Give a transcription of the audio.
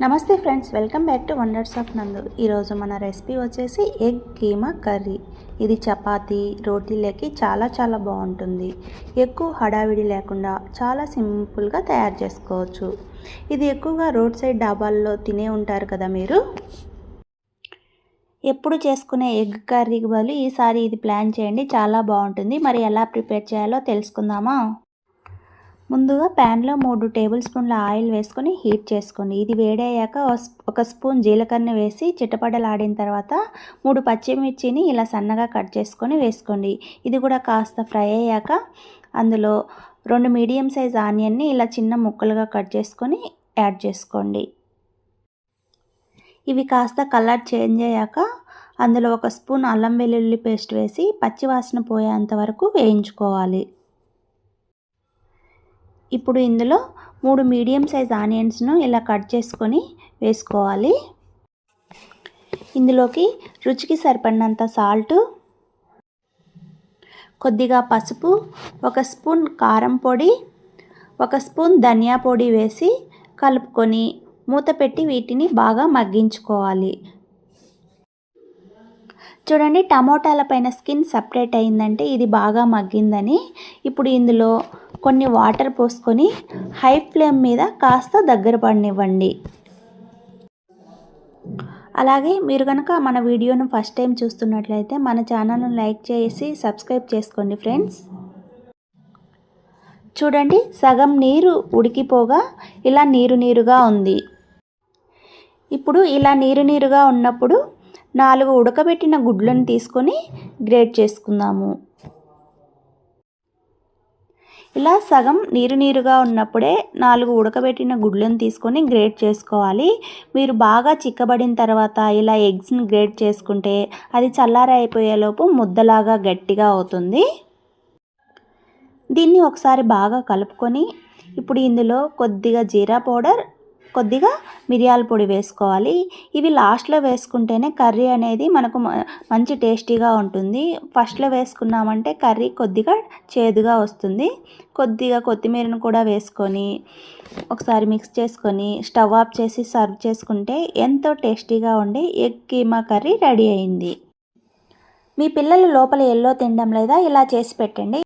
నమస్తే friends, welcome back to wonders of నందు. ఈరోజు మన రెసిపీ వచ్చేసి ఎగ్ కీమా కర్రీ. ఇది చపాతీ రోటీలకి చాలా బాగుంటుంది. ఎక్కువ హడావిడి లేకుండా చాలా సింపుల్గా తయారు చేసుకోవచ్చు. ఇది ఎక్కువగా రోడ్ సైడ్ డాబాల్లో తినే ఉంటారు కదా మీరు. ఎప్పుడు చేసుకునే ఎగ్ కర్రీకి బదులు ఈసారి ఇది ప్లాన్ చేయండి, చాలా బాగుంటుంది. మరి ఎలా ప్రిపేర్ చేయాలో తెలుసుకుందామా. ముందుగా ప్యాన్లో 3 టేబుల్ స్పూన్ల ఆయిల్ వేసుకొని హీట్ చేసుకోండి. ఇది వేడయ్యాక ఒక స్పూన్ జీలకర్ర వేసి చిటపటలాడిన తర్వాత 3 పచ్చిమిర్చిని ఇలా సన్నగా కట్ చేసుకొని వేసుకోండి. ఇది కూడా కాస్త ఫ్రై అయ్యాక అందులో 2 మీడియం సైజ్ ఆనియన్ని ఇలా చిన్న ముక్కలుగా కట్ చేసుకొని యాడ్ చేసుకోండి. ఇవి కాస్త కలర్ చేంజ్ అయ్యాక అందులో ఒక స్పూన్ అల్లం వెల్లుల్లి పేస్ట్ వేసి పచ్చివాసన పోయేంత వరకు వేయించుకోవాలి. ఇప్పుడు ఇందులో 3 మీడియం సైజ్ ఆనియన్స్ను ఇలా కట్ చేసుకొని వేసుకోవాలి. ఇందులోకి రుచికి సరిపడినంత సాల్ట్, కొద్దిగా పసుపు, 1 స్పూన్ కారం పొడి, 1 స్పూన్ ధనియా పొడి వేసి కలుపుకొని మూత పెట్టి వీటిని బాగా మగ్గించుకోవాలి. చూడండి, టమోటాల పైన స్కిన్ సపరేట్ అయిందంటే ఇది బాగా మగ్గిందని. ఇప్పుడు ఇందులో కొన్ని వాటర్ పోసుకొని హై ఫ్లేమ్ మీద కాస్త దగ్గర పడనివ్వండి. అలాగే మీరు కనుక మన వీడియోను ఫస్ట్ టైం చూస్తున్నట్లయితే మన ఛానల్ను లైక్ చేసి సబ్స్క్రైబ్ చేసుకోండి ఫ్రెండ్స్. చూడండి, సగం నీరు ఉడికిపోగా ఇలా నీరుగా ఉంది. ఇప్పుడు ఇలా నీరుగా ఉన్నప్పుడు 4 ఉడకబెట్టిన గుడ్లను తీసుకొని గ్రేట్ చేసుకుందాము. ఇలా సగం నీరుగా ఉన్నప్పుడే 4 ఉడకబెట్టిన గుడ్లను తీసుకొని గ్రేట్ చేసుకోవాలి. మీరు బాగా చిక్కబడిన తర్వాత ఇలా ఎగ్స్ని గ్రేట్ చేసుకుంటే అది చల్లారైపోయేలోపు ముద్దలాగా గట్టిగా అవుతుంది. దీన్ని ఒకసారి బాగా కలుపుకొని ఇప్పుడు ఇందులో కొద్దిగా జీరా పౌడర్, కొద్దిగా మిరియాల పొడి వేసుకోవాలి. ఇవి లాస్ట్లో వేసుకుంటేనే కర్రీ అనేది మనకు మంచి టేస్టీగా ఉంటుంది. ఫస్ట్లో వేసుకున్నామంటే కర్రీ కొద్దిగా చేదుగా వస్తుంది. కొద్దిగా కొత్తిమీరను కూడా వేసుకొని ఒకసారి మిక్స్ చేసుకొని స్టవ్ ఆఫ్ చేసి సర్వ్ చేసుకుంటే ఎంతో టేస్టీగా ఉండే ఎగ్ కీమా కర్రీ రెడీ అయింది. మీ పిల్లలు లోపల ఎల్లో తినడం లేదా, ఇలా చేసి పెట్టండి.